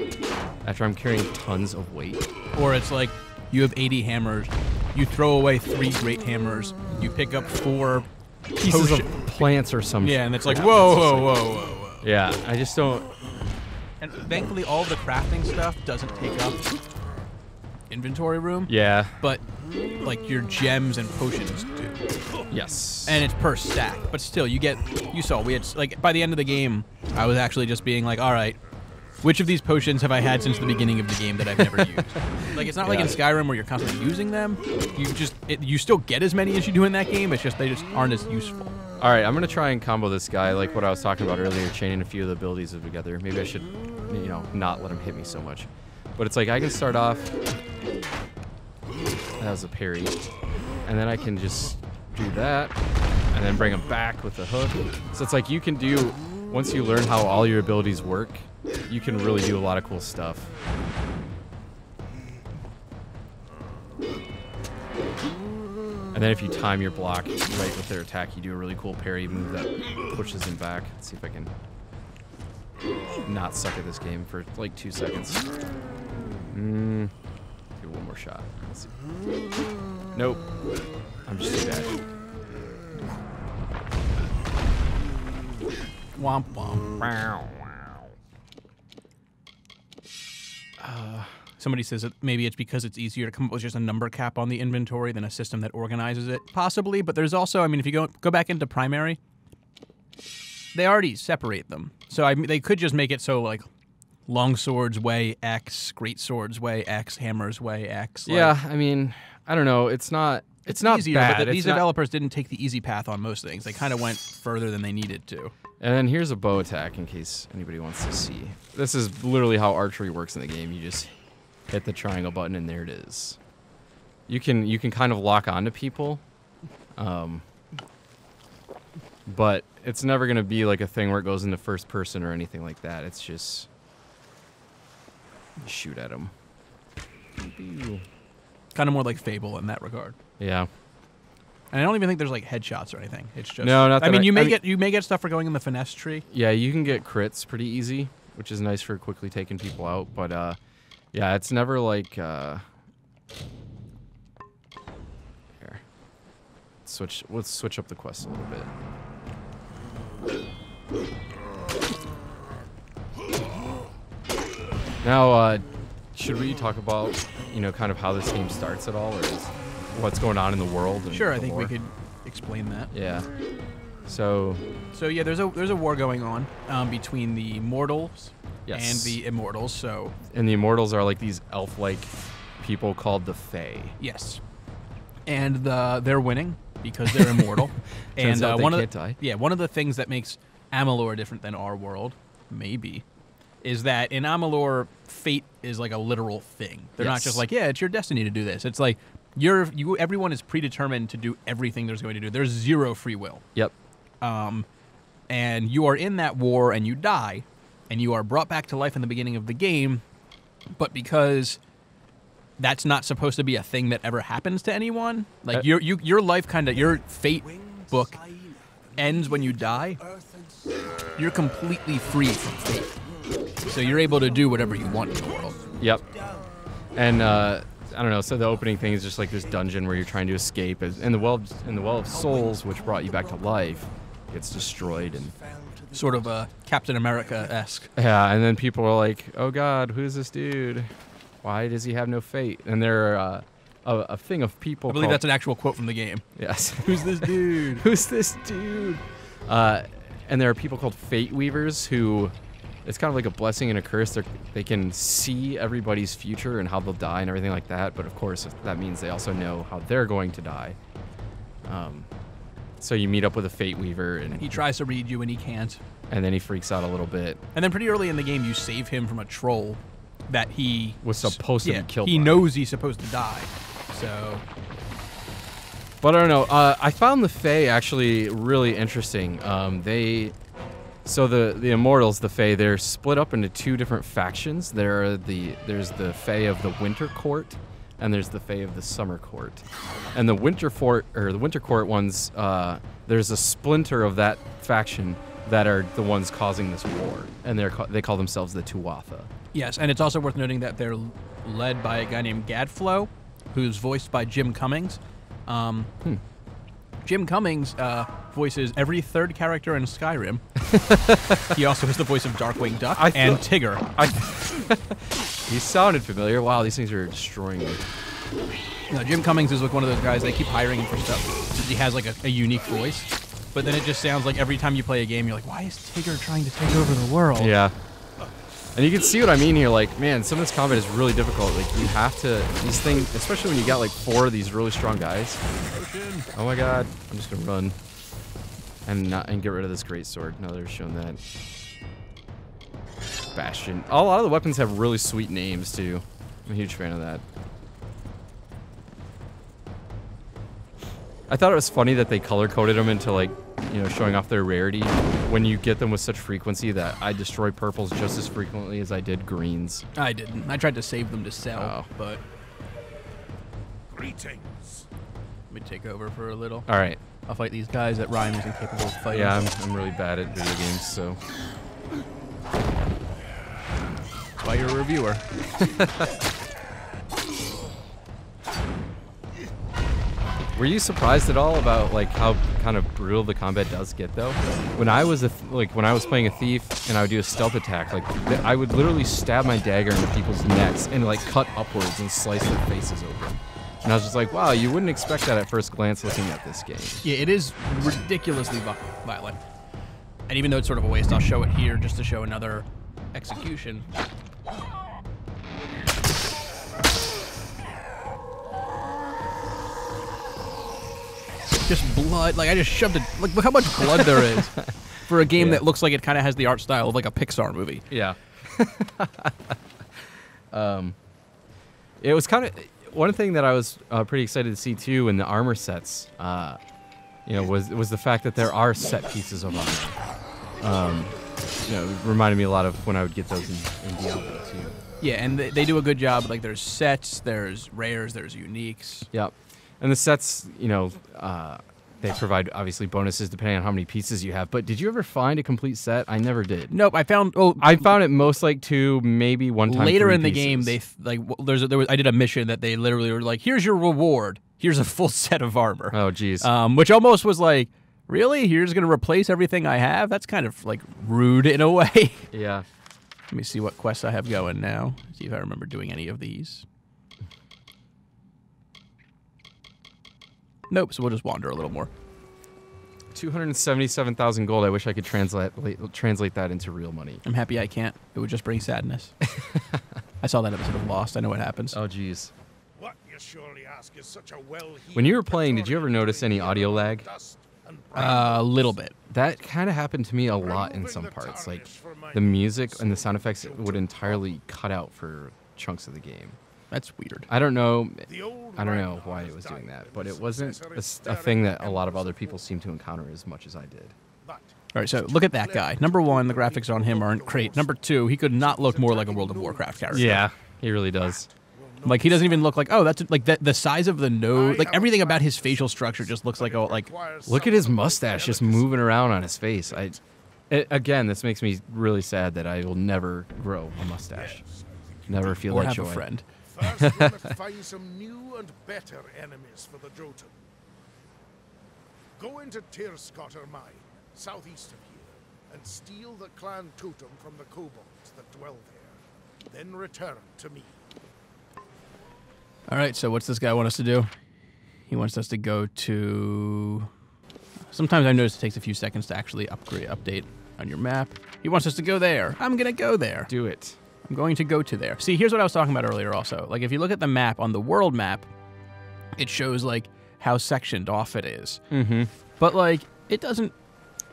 after I'm carrying tons of weight. Or it's like you have 80 hammers, you throw away 3 great hammers, you pick up 4 pieces of plants or some shit. Yeah, and it's like, whoa. Yeah, I just don't. And thankfully, all of the crafting stuff doesn't take up inventory room. Yeah. But, like, your gems and potions do. Yes. And it's per stack. But still, you saw, we had, like, by the end of the game, I was actually just being like, all right, which of these potions have I had since the beginning of the game that I've never used? Like, it's not like in Skyrim where you're constantly using them. You still get as many as you do in that game, it's just they just aren't as useful. All right, I'm going to try and combo this guy like what I was talking about earlier, chaining a few of the abilities together. Maybe I should you know, not let him hit me so much. But it's like I can start off. That was a parry, and then I can just do that, and then bring him back with the hook. So it's like you can do, once you learn how all your abilities work, you can really do a lot of cool stuff. And then if you time your block right with their attack, you do a really cool parry move that pushes him back. Let's see if I can not suck at this game for like 2 seconds. Give it one more shot. Let's see. Nope. I'm just too bad. Womp womp. Wow. Somebody says that maybe it's because it's easier to come up with just a number cap on the inventory than a system that organizes it. Possibly, but there's also, I mean, if you go back into primary, they already separate them. So they could just make it so like long swords way X, great swords way X, hammers way X. Like, Yeah, I mean, I don't know. It's not easier, bad. but these developers didn't take the easy path on most things. They kind of went further than they needed to. And then here's a bow attack in case anybody wants to see. This is literally how archery works in the game. You just hit the triangle button and there it is. You can kind of lock onto people, but it's never gonna be like a thing where it goes into first person or anything like that. It's just shoot at them. Kind of more like Fable in that regard. Yeah. And I don't even think there's like headshots or anything. It's just No, not that I mean, you may I mean, get stuff for going in the finesse tree. Yeah, you can get crits pretty easy, which is nice for quickly taking people out. But yeah, it's never like here. Let's switch up the quest a little bit. Now, should we talk about, you know, kind of how this game starts at all, or is what's going on in the world? And Sure, the I think lore? we could explain that. Yeah. So yeah, there's a war going on between the mortals Yes. and the immortals. So and the immortals are like these elf-like people called the Fae. yes, and they're winning because they're immortal. Turns out they one of can't die. Yeah, one of the things that makes Amalur different than our world, maybe, is that in Amalur, fate is like a literal thing. They're not Yes. just like, yeah, it's your destiny to do this. It's like everyone is predetermined to do everything there's going to do. There's zero free will. Yep. And you are in that war and you die, and you are brought back to life in the beginning of the game, but because that's not supposed to be a thing that ever happens to anyone, like your life your fate book ends when you die, you're completely free from fate. So you're able to do whatever you want in the world. Yep. And I don't know. So the opening thing is just like this dungeon where you're trying to escape, and the well of souls, which brought you back to life, gets destroyed, and Sort of Captain America-esque. yeah. And then people are like, "Oh God, who's this dude? Why does he have no fate?" And there are a thing of people. I believe called, that's an actual quote from the game. yes. Who's this dude? Who's this dude? And there are people called Fate Weavers who, it's kind of like a blessing and a curse. They can see everybody's future and how they'll die and everything like that. But of course, that means they also know how they're going to die. So you meet up with a Fate Weaver, and He tries to read you and he can't. then he freaks out a little bit. And then pretty early in the game, you save him from a troll that he Was supposed to be killed He by. knows he's supposed to die. So But I don't know. I found the Fae actually really interesting. So the Immortals, the Fae, they're split up into two different factions. There's the Fae of the Winter Court, and there's the Fae of the Summer Court. And the Winter Court ones, there's a splinter of that faction that are the ones causing this war, and they call themselves the Tuatha. yes, and it's also worth noting that they're led by a guy named Gadflow, who's voiced by Jim Cummings. Jim Cummings voices every third character in Skyrim. He also is the voice of Darkwing Duck and Tigger. He sounded familiar. Wow, these things are destroying me. No, Jim Cummings is like one of those guys, they keep hiring him for stuff because he has like a unique voice. But then it just sounds like every time you play a game, you're like, why is Tigger trying to take over the world? Yeah. And you can see what I mean here. Like, man, some of this combat is really difficult. Like, you have to, these things, especially when you got like 4 of these really strong guys. Oh my God, I'm just gonna run and get rid of this great sword. Now they're showing that. Bastion. A lot of the weapons have really sweet names too. I'm a huge fan of that. I thought it was funny that they color-coded them into, like, you know, showing off their rarity when you get them with such frequency that I destroy purples just as frequently as I did greens. I didn't. I tried to save them to sell, but... Greetings. Let me take over for a little. All right. I'll fight these guys that Ryan is incapable of fighting. Yeah, I'm really bad at video games, so... By your reviewer. Were you surprised at all about like how kind of brutal the combat does get though? When I was when I was playing a thief and I would do a stealth attack, like I would literally stab my dagger into people's necks and like cut upwards and slice their faces open. And I was just like, wow, you wouldn't expect that at first glance looking at this game. Yeah, it is ridiculously violent. And even though it's sort of a waste, I'll show it here just to show another execution. Just blood. Like, I just shoved it. Like, look how much blood there is for a game that looks like it kind of has the art style of like a Pixar movie. Yeah. It was kind of one thing that I was pretty excited to see too in the armor sets. You know, was the fact that there are set pieces of armor. You know, it reminded me a lot of when I would get those in Diablo too. Yeah, and they do a good job. Like, there's sets, there's rares, there's uniques. Yep. And the sets, you know, they provide obviously bonuses depending on how many pieces you have. But did you ever find a complete set? I never did. Nope, I found it most like 2, maybe one time. Later 3 in the pieces. game, I did a mission that they literally were like, here's your reward. Here's a full set of armor. Oh, geez. Which almost was like, really? You're just going to replace everything I have? That's kind of like rude in a way. Yeah. Let me see what quests I have going now. See if I remember doing any of these. Nope, so we'll just wander a little more. 277,000 gold. I wish I could translate that into real money. I'm happy I can't. It would just bring sadness. I saw that episode of Lost. I know what happens. Oh, geez. What you surely ask is such a When you were playing, did you ever notice any audio lag? A little bit. That kind of happened to me a lot in some parts. Like, the music and the sound effects would entirely cut out for chunks of the game. That's weird. I don't know why it was doing that, but it wasn't a thing that a lot of other people seem to encounter as much as I did. All right, so look at that guy. Number 1, the graphics on him aren't great. Number 2, he could not look more like a World of Warcraft character. Yeah, he really does. Like, he doesn't even look like, oh, that's like the size of the nose. Like, everything about his facial structure just looks like Look at his mustache just moving around on his face. Again, this makes me really sad that I will never grow a mustache. Never feel or that have joy. a friend. First, we must find some new and better enemies for the Jotun. Go into Tirskotter Mine, southeast of here, and steal the clan totem from the kobolds that dwell there. Then return to me. All right, so what's this guy want us to do? He wants us to go to... Sometimes I notice it takes a few seconds to actually update on your map. He wants us to go there. I'm going to go there. Do it. I'm going to go to there. See, here's what I was talking about earlier also. Like, if you look at the map, on the world map, it shows, like, how sectioned off it is. Mm-hmm. But, like, it doesn't...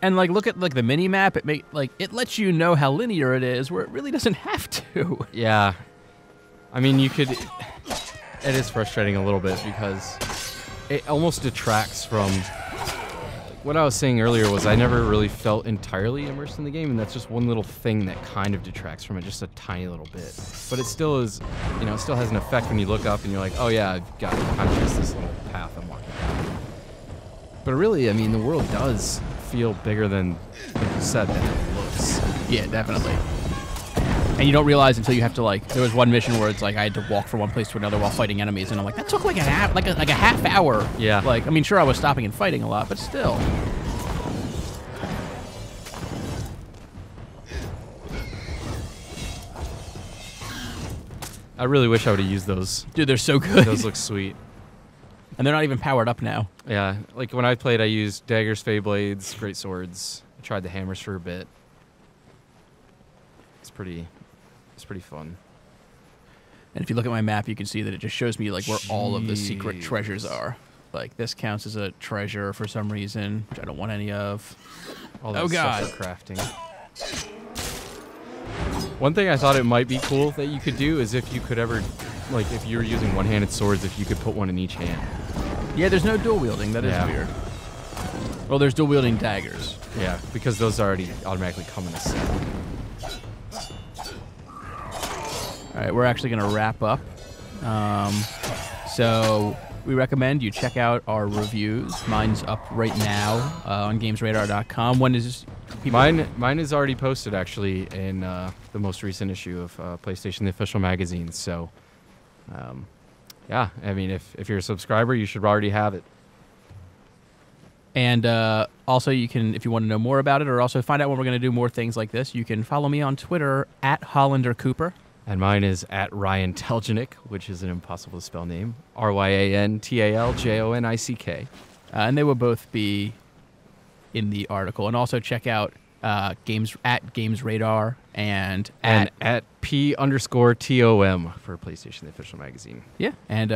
And, like, look at, like, the mini-map. It lets you know how linear it is, where it really doesn't have to. Yeah. I mean, you could... It is frustrating a little bit because it almost detracts from... What I was saying earlier was I never really felt entirely immersed in the game, and that's just one little thing that kind of detracts from it, just a tiny little bit. But it still is, you know, it still has an effect when you look up and you're like, oh yeah, I've got kind of just this little path I'm walking down. But really, I mean, the world does feel bigger than you said that it looks. Yeah, definitely. And you don't realize until you have to, like, there was one mission where it's like I had to walk from one place to another while fighting enemies, and I'm like, that took like a half hour. Yeah. Like, I mean, sure, I was stopping and fighting a lot, but still. I really wish I would have used those. Dude, they're so good. Those look sweet. And they're not even powered up now. Yeah, like when I played, I used daggers, fey blades, great swords. I tried the hammers for a bit. It's pretty fun. And if you look at my map, you can see that it just shows me, like, where all of the secret treasures are. Like, this counts as a treasure for some reason, which I don't want any of. All that Oh, God. stuff for crafting. One thing I thought it might be cool that you could do is if you could ever, like, if you were using one-handed swords, if you could put one in each hand. Yeah, there's no dual wielding. That is weird. Well, there's dual wielding daggers. Yeah, because those already automatically come in a set. All right, we're actually going to wrap up. So we recommend you check out our reviews. Mine's up right now on GamesRadar.com. When is Mine is already posted, actually, in the most recent issue of PlayStation, the official magazine. So, yeah, I mean, if you're a subscriber, you should already have it. And also, you can, if you want to know more about it or also find out when we're going to do more things like this, you can follow me on Twitter at Hollander Cooper. And mine is at Ryan Taljonick, which is an impossible to spell name. RyanTaljonick. And they will both be in the article. And also check out GamesRadar and at P_TOM for PlayStation, the official magazine. Yeah. And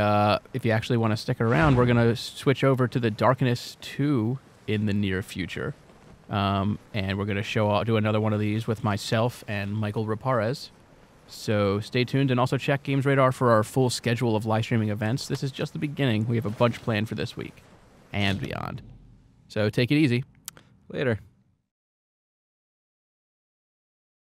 if you actually want to stick around, we're going to switch over to the Darkness 2 in the near future. And we're going to do another one of these with myself and Michael Raparez. So stay tuned, and also check GamesRadar for our full schedule of live streaming events. This is just the beginning. We have a bunch planned for this week and beyond. So take it easy. Later.